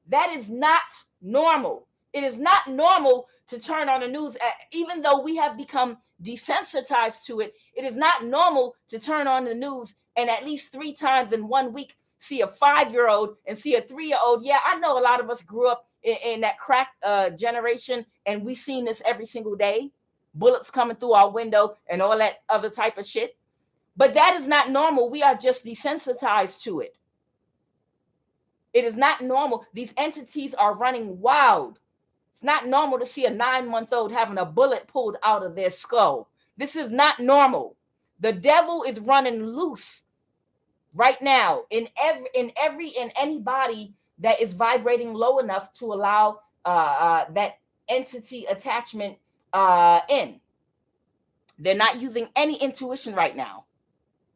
That is not normal. It is not normal to turn on the news. Even though we have become desensitized to it, it is not normal to turn on the news and at least 3 times in 1 week see a 5-year-old and see a 3-year-old. Yeah, I know a lot of us grew up in that crack generation, and we seen this every single day. Bullets coming through our window and all that other type of shit. But that is not normal. We are just desensitized to it. It is not normal. These entities are running wild. It's not normal to see a 9-month-old having a bullet pulled out of their skull. This is not normal. The devil is running loose right now in anybody that is vibrating low enough to allow that entity attachment in. They're not using any intuition right now,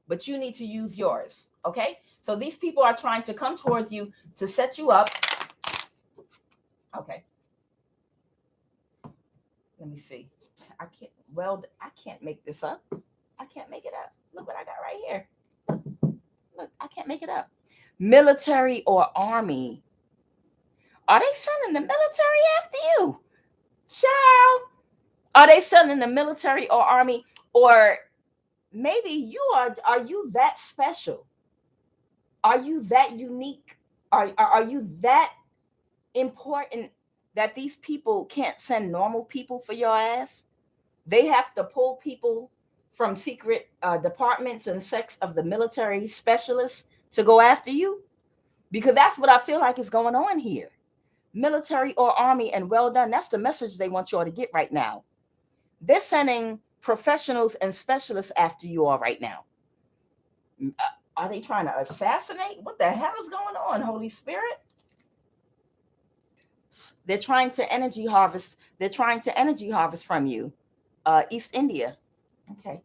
but you need to use yours. Okay, so these people are trying to come towards you to set you up. Okay, let me see. I can't make this up. I can't make it up. Look what I got right here. Look, I can't make it up. Military or army. Are they sending the military after you? Child. Are they sending the military or army? Or maybe are you that special? Are you that unique? Are you that important that these people can't send normal people for your ass? They have to pull people from secret departments and sects of the military specialists to go after you? Because that's what I feel like is going on here. Military or army, and well done. That's the message they want you all to get right now. They're sending professionals and specialists after you all right now. Are they trying to assassinate? What the hell is going on, Holy Spirit? They're trying to energy harvest. They're trying to energy harvest from you. East India. Okay.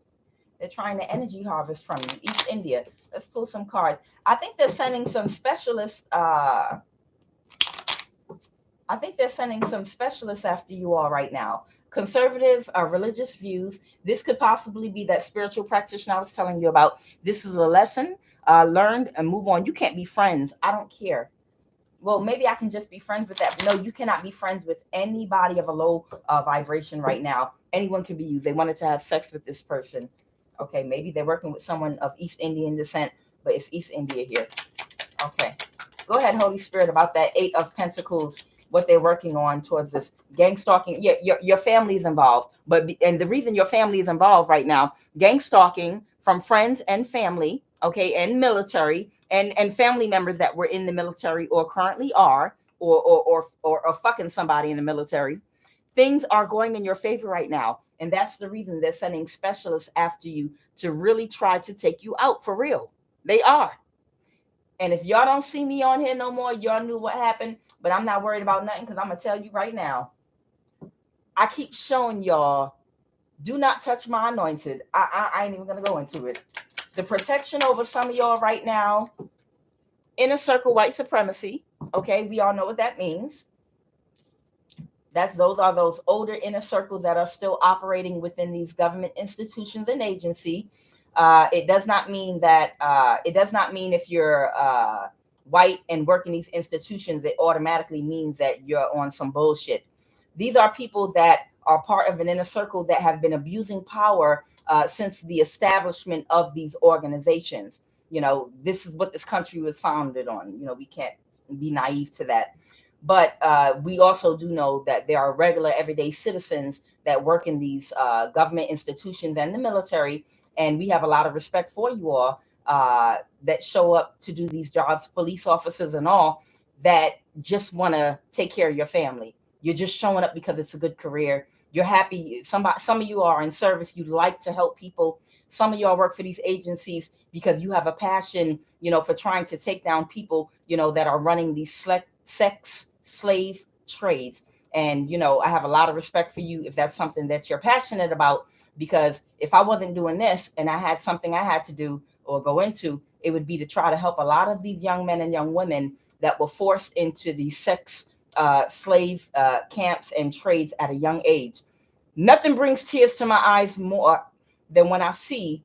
They're trying to energy harvest from you. East India. Let's pull some cards. I think they're sending some specialists. I think they're sending some specialists after you all right now. Conservative religious views. This could possibly be that spiritual practitioner I was telling you about. This is a lesson learned and move on. You can't be friends. I don't care. Well, maybe I can just be friends with that. No, you cannot be friends with anybody of a low vibration right now. Anyone can be used. They wanted to have sex with this person. Okay, maybe they're working with someone of East Indian descent, but it's East India here. Okay, go ahead, Holy Spirit, about that 8 of Pentacles, what they're working on towards this gang stalking. Yeah, your family is involved, and the reason your family is involved right now, gang stalking from friends and family, okay, and military, and family members that were in the military or currently are, or fucking somebody in the military. Things are going in your favor right now. And that's the reason they're sending specialists after you to really try to take you out for real. They are. And if y'all don't see me on here no more, y'all knew what happened. But I'm not worried about nothing because I'm going to tell you right now. I keep showing y'all, do not touch my anointed. I ain't even going to go into it. The protection over some of y'all right now, inner circle white supremacy. Okay, we all know what that means. Those are those older inner circles that are still operating within these government institutions and agency. It does not mean that if you're white and work in these institutions, it automatically means that you're on some bullshit. These are people that are part of an inner circle that have been abusing power since the establishment of these organizations. You know, this is what this country was founded on. You know, we can't be naive to that. But we also do know that there are regular everyday citizens that work in these government institutions and the military. And we have a lot of respect for you all that show up to do these jobs, police officers and all, that just want to take care of your family. You're just showing up because it's a good career. You're happy. Some of you are in service. You like to help people. Some of y'all work for these agencies because you have a passion, you know, for trying to take down people, you know, that are running these sex slave trades. And, you know, I have a lot of respect for you if that's something that you're passionate about, because if I wasn't doing this and I had something I had to do or go into, it would be to try to help a lot of these young men and young women that were forced into these sex slave camps and trades at a young age. Nothing brings tears to my eyes more than when I see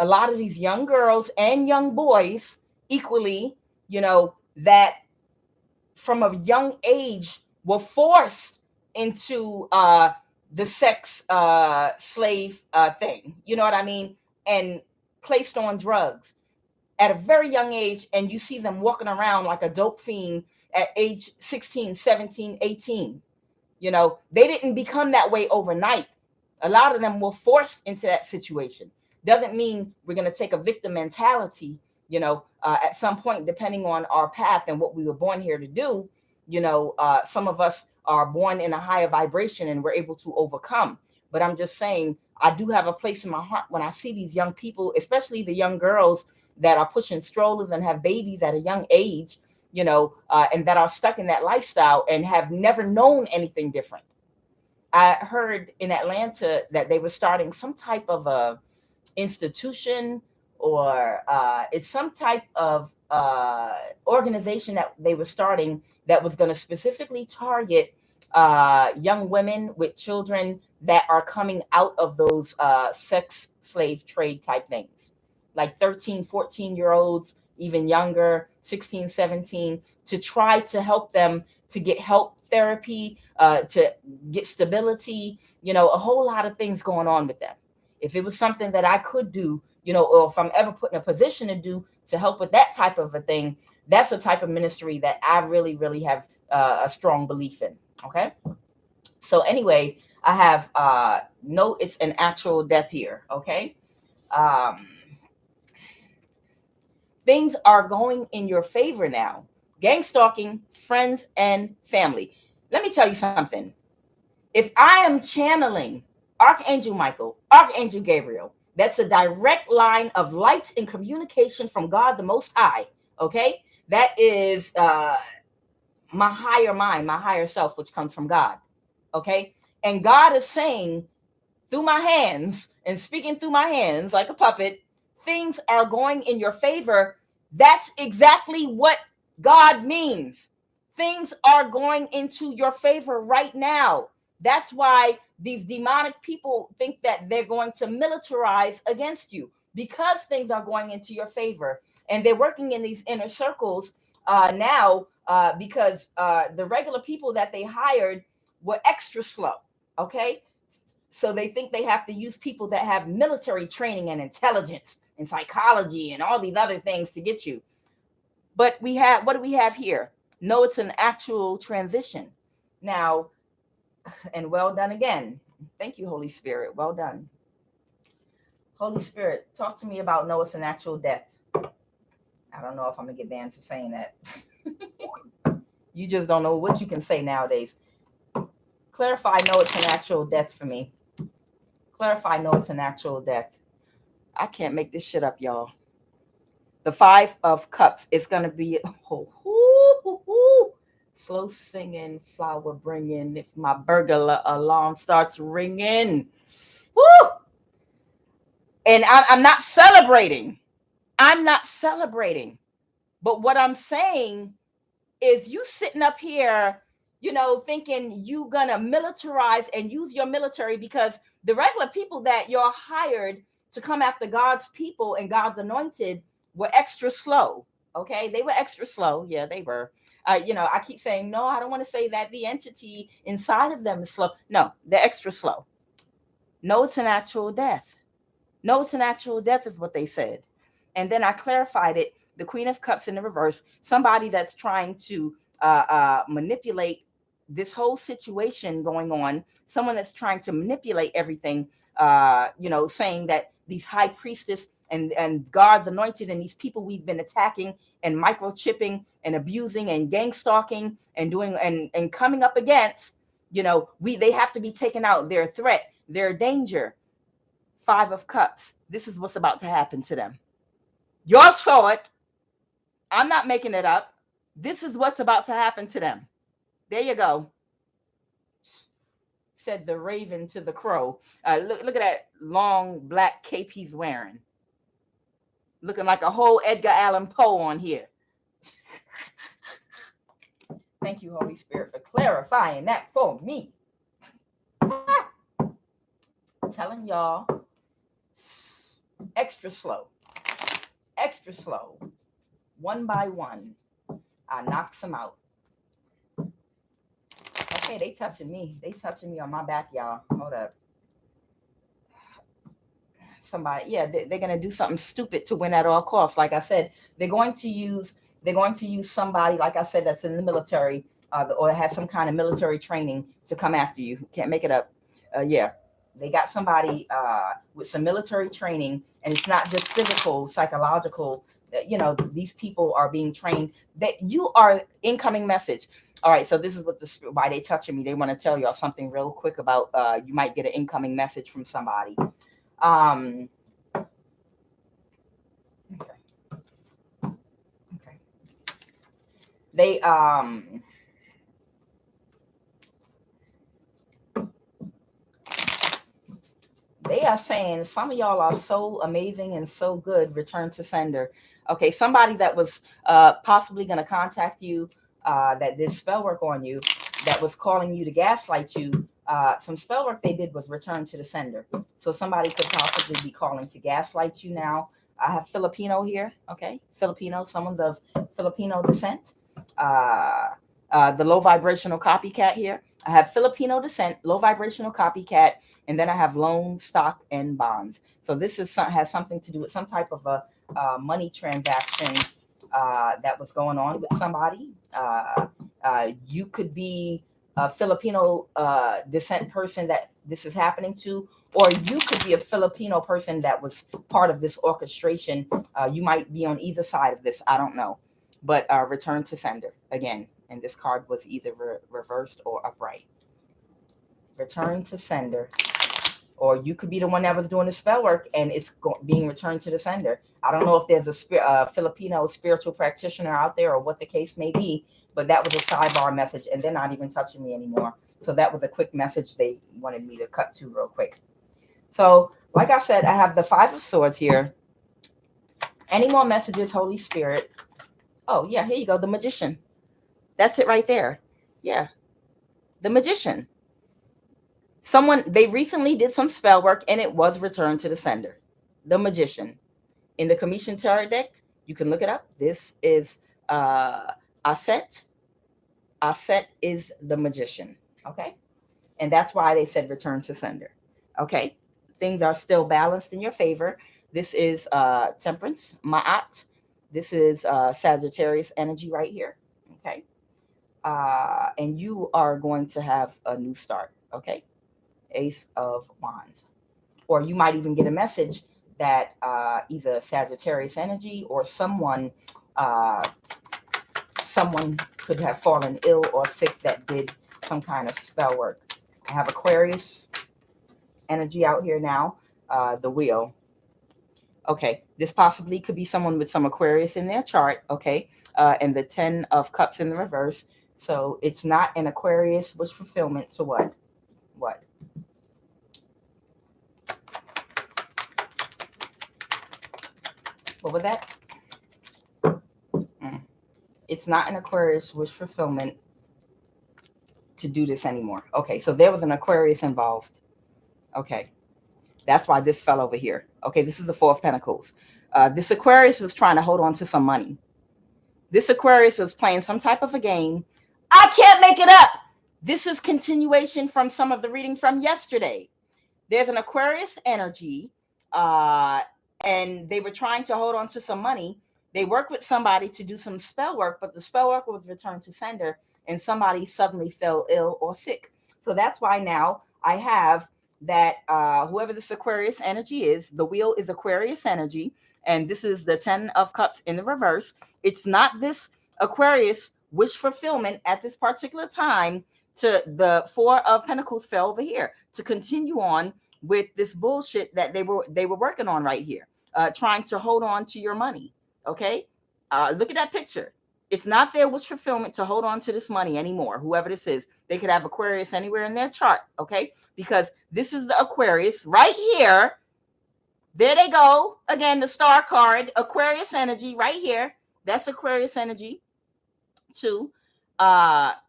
a lot of these young girls and young boys equally, you know, that from a young age were forced into the sex slave thing. You know what I mean? And placed on drugs. at a very young age, and you see them walking around like a dope fiend at age 16, 17, 18. You know, they didn't become that way overnight. A lot of them were forced into that situation. Doesn't mean we're going to take a victim mentality, at some point, depending on our path and what we were born here to do. Some of us are born in a higher vibration and we're able to overcome. But I'm just saying, I do have a place in my heart when I see these young people, especially the young girls that are pushing strollers and have babies at a young age, and that are stuck in that lifestyle and have never known anything different. I heard in Atlanta that they were starting some type of a institution, or it's some type of organization that they were starting that was going to specifically target young women with children that are coming out of those sex slave trade type things, like 13, 14-year-olds, even younger, 16, 17, to try to help them to get help, therapy, to get stability, a whole lot of things going on with them. If it was something that I could do, or if I'm ever put in a position to do to help with that type of a thing, that's a type of ministry that I really, really have a strong belief in. Okay. So anyway, I have no, it's an actual death here. Okay. Things are going in your favor now. Gang stalking, friends and family. Let me tell you something. If I am channeling Archangel Michael, Archangel Gabriel, that's a direct line of light and communication from God the Most High. Okay. That is my higher mind, my higher self, which comes from God. Okay. And God is saying through my hands and speaking through my hands like a puppet, things are going in your favor. That's exactly what God means. Things are going into your favor right now. That's why these demonic people think that they're going to militarize against you, because things are going into your favor. And they're working in these inner circles now because the regular people that they hired were extra slow. Okay. So they think they have to use people that have military training and intelligence and psychology and all these other things to get you. But what do we have here? No, it's an actual transition. Now, and well done again. Thank you, Holy Spirit. Well done. Holy Spirit, talk to me about no, it's an actual death. I don't know if I'm going to get banned for saying that. You just don't know what you can say nowadays. Clarify, no, it's an actual death for me. Clarify, no, it's an actual death. I can't make this shit up, y'all. The 5 of Cups. It's going to be slow singing, flower bringing. If my burglar alarm starts ringing. Woo! And I'm not celebrating. I'm not celebrating. But what I'm saying is, you sitting up here, thinking you gonna militarize and use your military, because the regular people that you're hired to come after God's people and God's anointed were extra slow. Okay, they were extra slow. Yeah, they were. I keep saying, no, I don't want to say that the entity inside of them is slow. No, they're extra slow. No, it's an actual death. No, it's an actual death is what they said. And then I clarified it. The Queen of Cups in the reverse, somebody that's trying to manipulate this whole situation going on, someone that's trying to manipulate everything, saying that these high priestess and God's anointed and these people we've been attacking and microchipping and abusing and gang stalking and doing and coming up against, they have to be taken out. They're a threat. They're a danger. 5 of Cups. This is what's about to happen to them. Y'all saw it. I'm not making it up. This is what's about to happen to them. There you go. Said the raven to the crow. Look at that long black cape he's wearing. Looking like a whole Edgar Allan Poe on here. Thank you, Holy Spirit, for clarifying that for me. I'm telling y'all, extra slow. Extra slow. One by one, I knocks them out. Okay, they touching me. They touching me on my back, y'all. Hold up. somebody. Yeah, they're going to do something stupid to win at all costs. Like I said, they're going to use somebody, like I said, that's in the military, or has some kind of military training to come after you. Can't make it up. Yeah, they got somebody with some military training, and it's not just physical, psychological. You know, these people are being trained. That you are incoming message. All right, so this is what why they touching me. They want to tell y'all something real quick about you might get an incoming message from somebody. Okay. Okay. They are saying some of y'all are so amazing and so good. Return to sender. Okay, somebody that was possibly going to contact you, that did spell work on you, that was calling you to gaslight you. Some spell work they did was return to the sender. So somebody could possibly be calling to gaslight you now. I have Filipino here. Okay, Filipino, someone of Filipino descent. The low vibrational copycat here. I have Filipino descent, low vibrational copycat, and then I have loan, stock, and bonds. So this has something to do with some type of a money transaction that was going on with somebody. You could be a Filipino descent person that this is happening to, or you could be a Filipino person that was part of this orchestration. You might be on either side of this. I don't know. But return to sender again. And this card was either reversed or upright. Return to sender. Or you could be the one that was doing the spell work and it's being returned to the sender. I don't know if there's a Filipino spiritual practitioner out there or what the case may be, but that was a sidebar message and they're not even touching me anymore. So that was a quick message they wanted me to cut to real quick. So like I said, I have the Five of Swords here. Any more messages, Holy Spirit? Oh, yeah, here you go. The Magician. That's it right there. Yeah. The Magician. They recently did some spell work and it was returned to the sender. The Magician. In the Commission Tarot deck, you can look it up. This is Aset. Aset is the Magician. Okay. And that's why they said return to sender. Okay. Things are still balanced in your favor. This is Temperance, Ma'at. This is Sagittarius energy right here. Okay. And you are going to have a new start. Okay. Ace of Wands. Or you might even get a message that either Sagittarius energy or someone could have fallen ill or sick that did some kind of spell work. I have Aquarius energy out here now. The Wheel. Okay, this possibly could be someone with some Aquarius in their chart. Okay, and the 10 of Cups in the reverse. So it's not an Aquarius wish fulfillment to what? What? What was that? It's not an Aquarius wish fulfillment to do this anymore. Okay, so there was an Aquarius involved. Okay, that's why this fell over here. Okay, this is the Four of Pentacles. This Aquarius was trying to hold on to some money. This Aquarius was playing some type of a game. I can't make it up. This is continuation from some of the reading from yesterday. There's an Aquarius energy, and they were trying to hold on to some money. They worked with somebody to do some spell work, but the spell work was returned to sender, and somebody suddenly fell ill or sick. So that's why now I have that whoever this Aquarius energy is, the Wheel is Aquarius energy, and this is the 10 of Cups in the reverse. It's not this Aquarius wish fulfillment at this particular time. To the Four of Pentacles fell over here to continue on with this bullshit that they were working on right here, trying to hold on to your money. Okay, look at that picture. It's not their wish fulfillment to hold on to this money anymore. Whoever this is, they could have Aquarius anywhere in their chart. Okay, because this is the Aquarius right here. There they go again. The Star card, Aquarius energy right here. That's Aquarius energy too.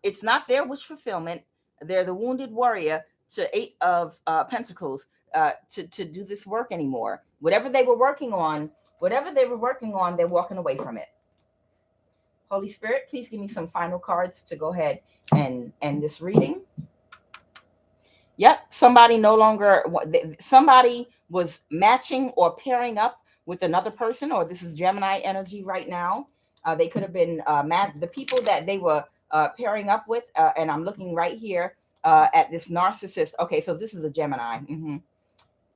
It's not their wish fulfillment. They're the wounded warrior to 8 of Pentacles to do this work anymore. Whatever they were working on, they're walking away from it. Holy Spirit, please give me some final cards to go ahead and end this reading. Yep, somebody no longer, somebody was matching or pairing up with another person, or this is Gemini energy right now. They could have been the people that they were pairing up with, and I'm looking right here at this narcissist. Okay, so this is a Gemini.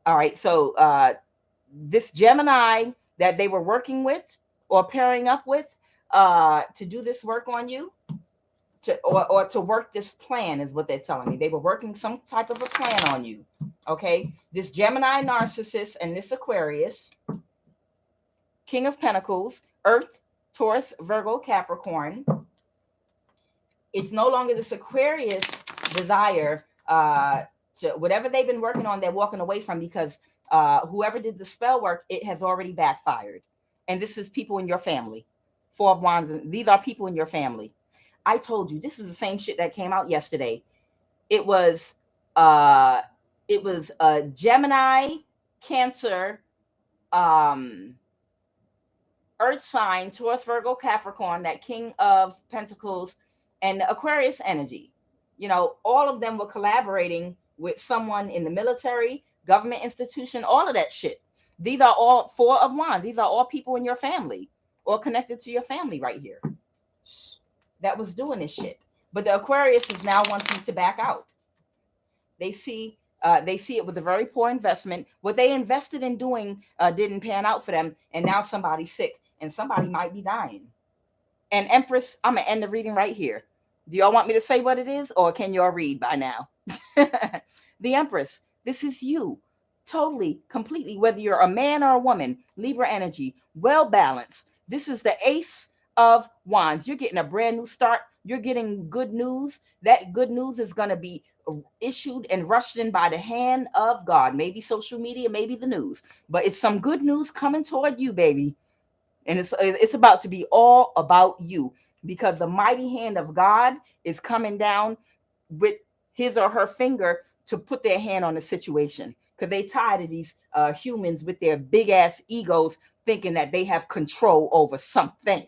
All right, so this Gemini that they were working with or pairing up with to do this work on you, or to work this plan is what they're telling me. They were working some type of a plan on you. Okay, this Gemini narcissist and this Aquarius, King of Pentacles, Earth, Taurus, Virgo, Capricorn. It's no longer this Aquarius desire to whatever they've been working on, they're walking away from, because whoever did the spell work, it has already backfired. And this is people in your family. Four of Wands. These are people in your family. I told you this is the same shit that came out yesterday. It was Gemini, Cancer, Earth sign, Taurus, Virgo, Capricorn, that King of Pentacles, and Aquarius energy. You know, all of them were collaborating with someone in the military, government institution, all of that shit. These are all Four of Wands. These are all people in your family or connected to your family right here that was doing this shit. But the Aquarius is now wanting to back out. They see it was a very poor investment. What they invested in doing didn't pan out for them, and now somebody's sick, and somebody might be dying. And Empress, I'm gonna end the reading right here. Do y'all want me to say what it is, or can y'all read by now? The Empress, this is you. Totally, completely, whether you're a man or a woman, Libra energy, well balanced. This is the Ace of Wands. You're getting a brand new start. You're getting good news. That good news is going to be issued and rushed in by the hand of God. Maybe social media, maybe the news, but it's some good news coming toward you, baby. And it's about to be all about you, because the mighty hand of God is coming down with his or her finger to put their hand on the situation, because they tired of these humans with their big ass egos thinking that they have control over something.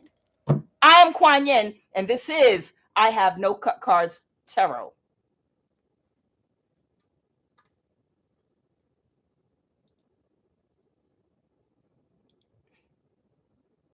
I am Kuan Yin, and this is I Have No Cut Cards Tarot.